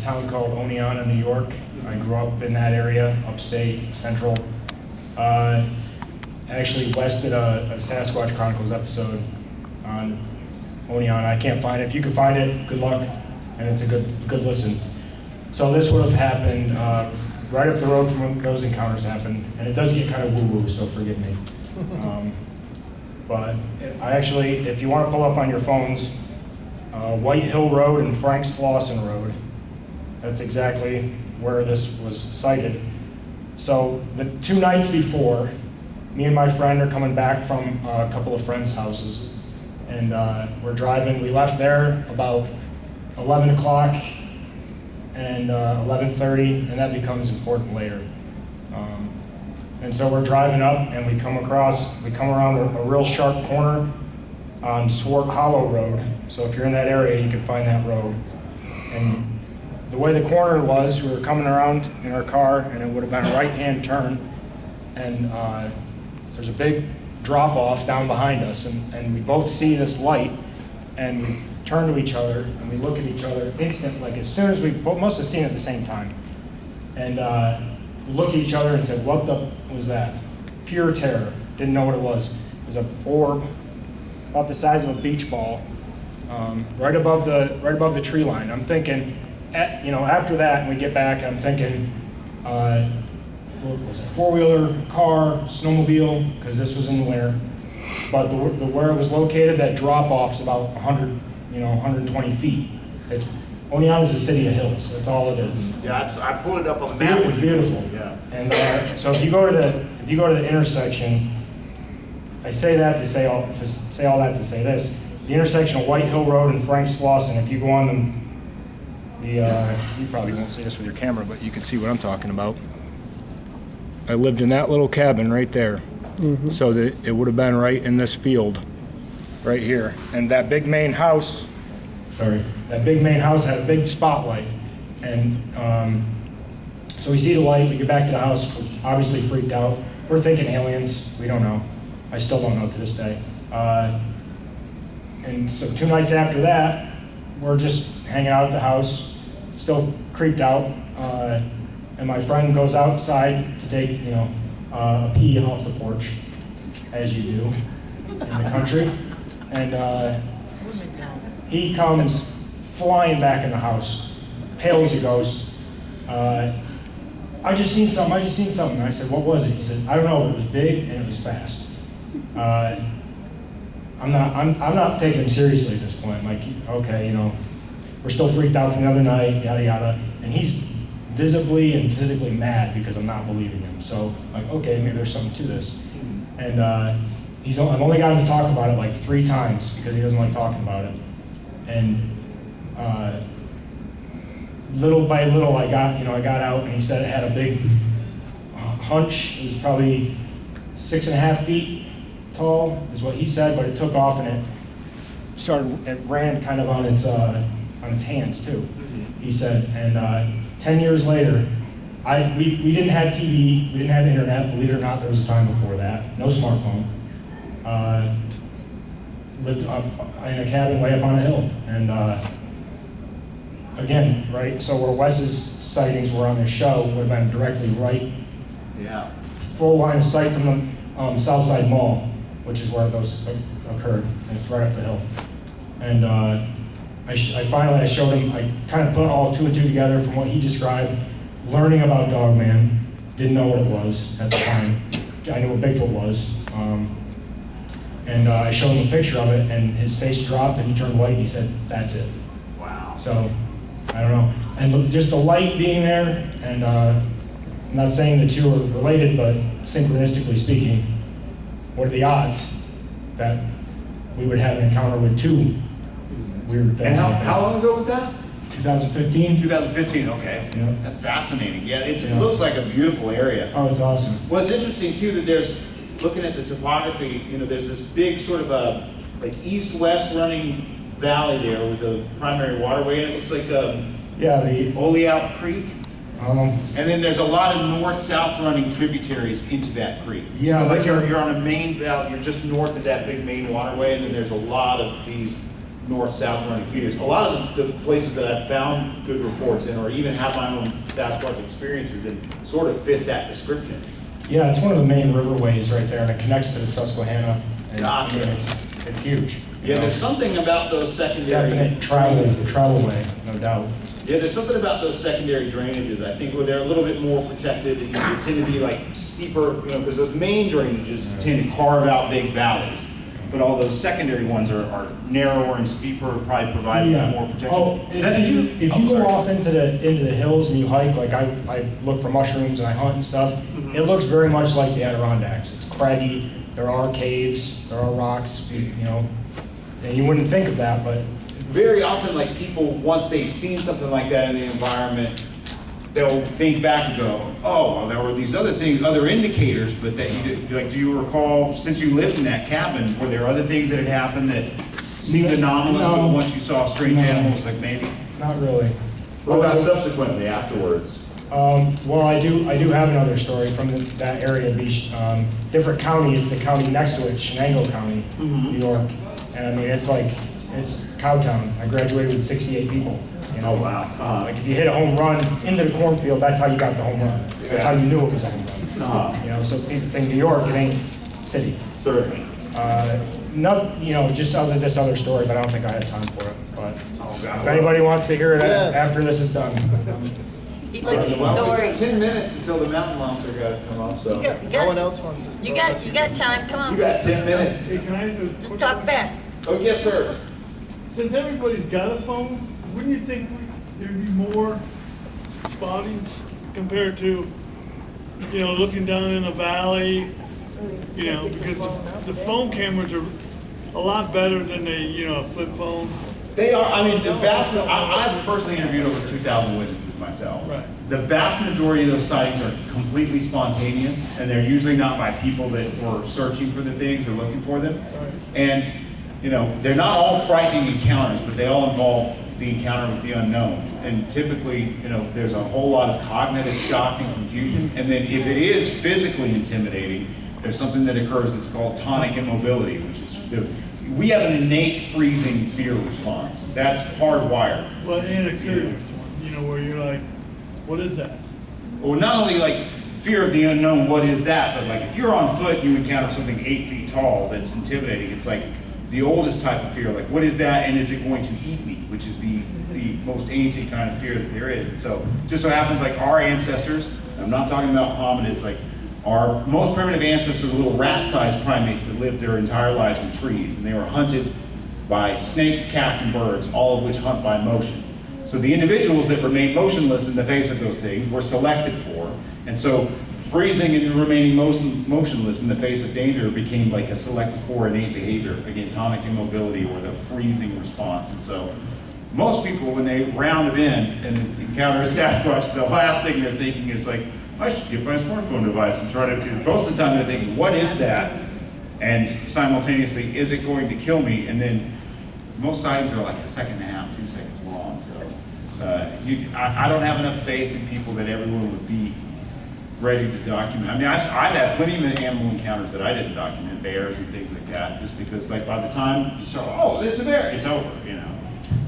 town called Oneonta, New York. I grew up in that area, upstate, central. Actually west did a Sasquatch Chronicles episode on Oneonta. I can't find it. If you can find it, good luck, and it's a good listen. So this would have happened right up the road from when those encounters happened, and it does get kind of woo-woo, so forgive me. But I actually, if you want to pull up on your phones, White Hill Road and Frank Slauson Road, that's exactly where this was sighted. So the 2 nights before, me and my friend are coming back from a couple of friends' houses, and we're driving. We left there about 11 o'clock and 11:30, and that becomes important later. And so we're driving up, and we come around a real sharp corner on Swart Hollow Road. So if you're in that area, you can find that road. And the way the corner was, we were coming around in our car, and it would have been a right-hand turn, and there's a big drop-off down behind us, and we both see this light, and we turn to each other, and we look at each other instantly, like as soon as we both must have seen it at the same time. And we look at each other and said, what the was that? Pure terror. Didn't know what it was. It was an orb about the size of a beach ball, right above the tree line. I'm thinking, after that, and we get back, I'm thinking, what was it, four-wheeler, car, snowmobile, because this was in the winter. But where it was located, that drop-off's about 120 feet. Oneonta is a city of hills. That's all it is. Yeah, I pulled it up on the map. It's beautiful. Yeah. And so if you go to the intersection, I say that to say all that to say this: the intersection of White Hill Road and Frank Slauson. If you go on you probably won't see this with your camera, but you can see what I'm talking about. I lived in that little cabin right there. Mm-hmm. So that it would have been right in this field, right here. And that big main house. That big main house had a big spotlight, and so we see the light, we get back to the house, we're obviously freaked out. We're thinking aliens, we don't know. I still don't know to this day. And so 2 nights after that, we're just hanging out at the house, still creeped out, and my friend goes outside to take, a pee off the porch, as you do in the country, and he comes flying back in the house, pale as a ghost. I just seen something. I said, what was it? He said, I don't know, but it was big and it was fast. I'm not taking him seriously at this point. I'm like, okay, we're still freaked out from the other night, yada yada. And he's visibly and physically mad because I'm not believing him. So like, okay, maybe there's something to this. And I've only gotten to talk about it like 3 times because he doesn't like talking about it. And little by little, I got out, and he said it had a big hunch. It was probably 6.5 feet tall, is what he said, but it took off and it ran kind of on its hands too. He said, and 10 years later, we didn't have TV, we didn't have internet. Believe it or not, there was a time before that. No smartphone. Lived up in a cabin way up on a hill, and again, right. So where Wes's sightings were on the show would have been directly right. Yeah. Full line of sight from the Southside Mall, which is where those occurred, and it's right up the hill. And I showed him. I kind of put all 2 and 2 together from what he described. Learning about Dogman, didn't know what it was at the time. I knew what Bigfoot was. And I showed him a picture of it, and his face dropped, and he turned white, and he said, that's it. Wow. So, I don't know. And just the light being there, and I'm not saying the two are related, but synchronistically speaking, what are the odds that we would have an encounter with 2 weird things? And how long ago was that? 2015. 2015, okay. Yeah. That's fascinating. Yeah, it looks like a beautiful area. Oh, it's awesome. Well, it's interesting, too, that looking at the topography, there's this big sort of a east-west running valley there with a primary waterway, and it looks like the Oleout Creek. And then there's a lot of north-south running tributaries into that creek. Yeah, so like you're on a main valley, you're just north of that big main waterway, and then there's a lot of these north-south running feeders. A lot of the places that I've found good reports in, or even have my own Sasquatch experiences in, sort of fit that description. Yeah, it's one of the main riverways right there, and it connects to the Susquehanna. And, Gotcha. It's huge. Yeah, there's something about those secondary... Definite travel way, no doubt. Yeah, there's something about those secondary drainages, I think, where they're a little bit more protected, and they tend to be like steeper, because those main drainages tend to carve out big valleys. But all those secondary ones are narrower and steeper, probably provide more protection. Oh, if you go off into the hills and you hike, like I look for mushrooms and I hunt and stuff, it looks very much like the Adirondacks. It's craggy, there are caves, there are rocks, and you wouldn't think of that, but... Very often, like people, once they've seen something like that in the environment, they'll think back and go, oh, well, there were these other things, other indicators, but that you did, like, do you recall, since you lived in that cabin, were there other things that had happened that seemed anomalous, but once you saw strange animals, like maybe? Not really. What about subsequently, afterwards? Well, I do have another story from that area, different county. It's the county next to it, Shenango County, New York. And I mean, it's Cowtown. I graduated with 68 people. You know? Oh, wow. Like if you hit a home run into the cornfield, that's how you got the home run. That's how you knew it was a home run. You know, so people think New York, it ain't city. Certainly. Just this other story, but I don't think I have time for it. But if anybody wants to hear it after this is done. He likes Well, we've got stories. 10 minutes until the mountain monster guys come up, so. No one else wants it. You got time, come You on. got 10 minutes. Hey, can I do? Just talk fast. Oh, yes, sir. Since everybody's got a phone, wouldn't you think there'd be more spottings compared to, looking down in the valley? Because the phone cameras are a lot better than a flip phone. They are, I mean, I've personally interviewed over 2,000 witnesses myself. Right. The vast majority of those sightings are completely spontaneous, and they're usually not by people that were searching for the things or looking for them. Right. And, they're not all frightening encounters, but they all involve the encounter with the unknown. And typically, there's a whole lot of cognitive shock and confusion. And then if it is physically intimidating, there's something that occurs that's called tonic immobility, which is, we have an innate freezing fear response. That's hardwired. Well, and it could, where you're like, what is that? Well, not only like fear of the unknown, what is that, but like if you're on foot, you encounter something 8 feet tall that's intimidating. It's like the oldest type of fear, like what is that and is it going to eat me, which is the most ancient kind of fear that there is. And so just so happens like our ancestors, I'm not talking about hominids, like our most primitive ancestors were little rat-sized primates that lived their entire lives in trees, and they were hunted by snakes, cats, and birds, all of which hunt by motion. So the individuals that remained motionless in the face of those things were selected for, and so freezing and remaining motionless in the face of danger became like a selected for innate behavior, again, tonic immobility or the freezing response. And so most people, when they round them in and encounter a Sasquatch, the last thing they're thinking is like, I should get my smartphone device and try to, most of the time they're thinking, what is that? And simultaneously, is it going to kill me? And then most sightings are like 1.5 seconds, 2 seconds long. So I don't have enough faith in people that everyone would be ready to document. I mean, I've had plenty of animal encounters that I didn't document, bears and things like that, just because like by the time you start, oh, there's a bear, it's over,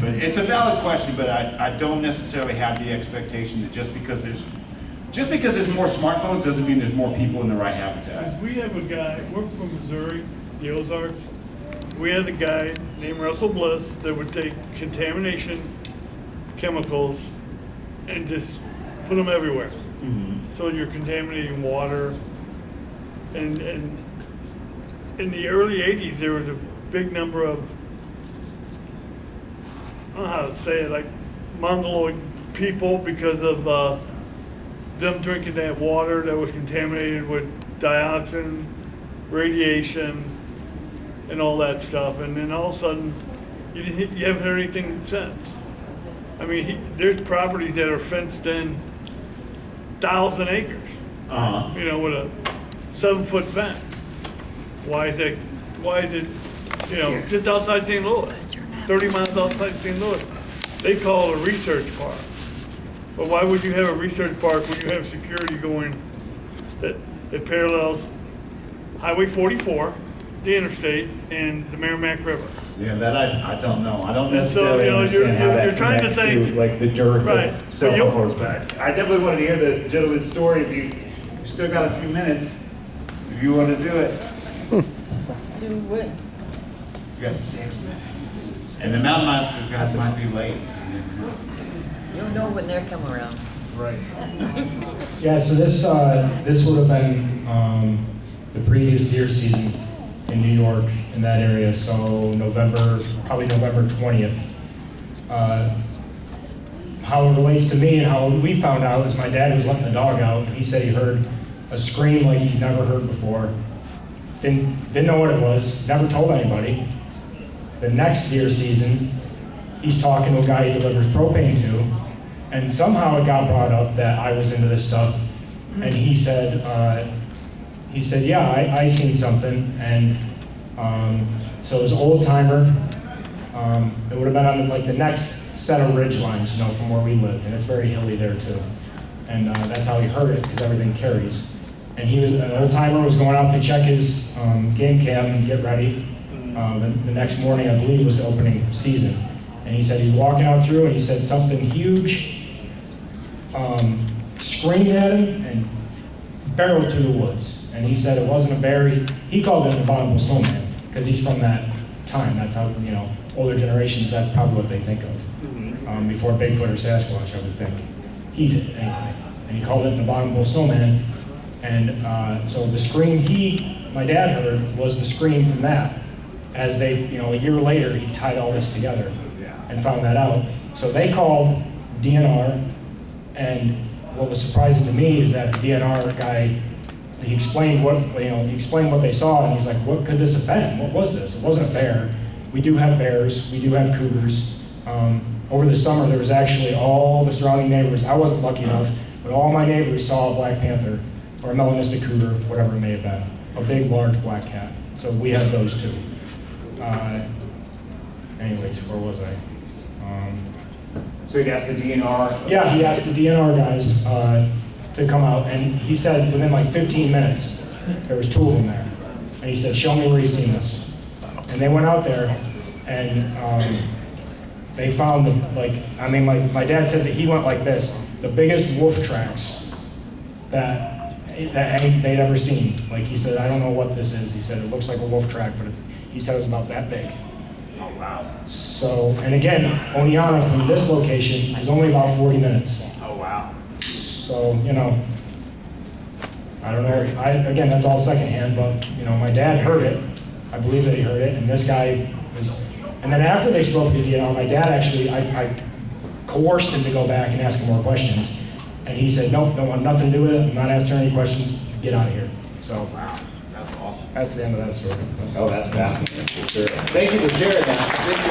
But it's a valid question, but I don't necessarily have the expectation that just because there's more smartphones doesn't mean there's more people in the right habitat. We have a guy, we're from Missouri, the Ozarks. We had a guy named Russell Bliss that would take contamination chemicals and just put them everywhere. So you're contaminating water. And in the early 80s, there was a big number of, I don't know how to say it, like mongoloid people because of them drinking that water that was contaminated with dioxin, radiation, and all that stuff. And then all of a sudden, you haven't heard anything since. I mean, there's properties that are fenced in 1,000 acres, with a 7-foot fence. Why is it, just outside St. Louis, 30 miles outside St. Louis? They call it a research park. But why would you have a research park when you have security going that parallels Highway 44, the interstate, and the Merrimack River? Yeah, that I don't know. I don't And so, necessarily you know, understand how that you're trying to connects to think- like the dearth Right. of cell But phone you- photos back. I definitely wanted to hear the gentleman's story. If you still got a few minutes, if you want to do it. Do what? You got 6 minutes. And the mountain monsters guys might be late. So you never know. You'll know when they're coming around. Right. Yeah, so this would have been the previous deer season in New York, in that area, so probably November 20th. How it relates to me and how we found out is my dad was letting the dog out, and he said he heard a scream like he's never heard before. Didn't know what it was, never told anybody. The next deer season, he's talking to a guy he delivers propane to, and somehow it got brought up that I was into this stuff, and he said, yeah, I seen something, and so it was old timer. It would have been on like the next set of ridge lines, you know, from where we lived, and it's very hilly there too. And that's how he heard it, because everything carries. And an old timer was going out to check his game cam and get ready. The next morning, I believe, was the opening season. And he said he's walking out through, and he said something huge screamed at him and barreled through the woods. And he said it wasn't a bear. He called it an abominable snowman, because he's from that time. That's how, you know, older generations, that's probably what they think of. Before Bigfoot or Sasquatch, I would think. He did, anyway. And he called it an abominable snowman. And so the scream my dad heard was the scream from that. As they, you know, a year later, he tied all this together and found that out. So they called DNR, and what was surprising to me is that the DNR guy, he explained what they saw, and he's like, what could this have been? What was this? It wasn't a bear. We do have bears, we do have cougars. Over the summer, there was actually all the surrounding neighbors. I wasn't lucky enough, but all my neighbors saw a black panther, or a melanistic cougar, whatever it may have been. A big, large black cat. So we had those too. Anyways, where was I? So he'd ask the DNR. Yeah, he asked the DNR guys to come out, and he said within like 15 minutes, there was 2 of them there. And he said, show me where you've seen this. And they went out there, and they found my dad said that he went like this, the biggest wolf tracks that they'd ever seen. Like he said, I don't know what this is. He said, it looks like a wolf track, but he said it was about that big. Oh, wow. So, and again, Oneonta from this location is only about 40 minutes. Oh, wow. So, you know, I don't know, again, that's all secondhand, but, you know, my dad heard it. I believe that he heard it, and this guy was, and then after they spoke to DNR, my dad actually, I coerced him to go back and ask him more questions. And he said, nope, don't want nothing to do with it, I'm not answering any questions, get out of here. So, Wow. That's awesome. that's the end of that story. Oh, that's fascinating for sure. Thank you for sharing that. Thank you.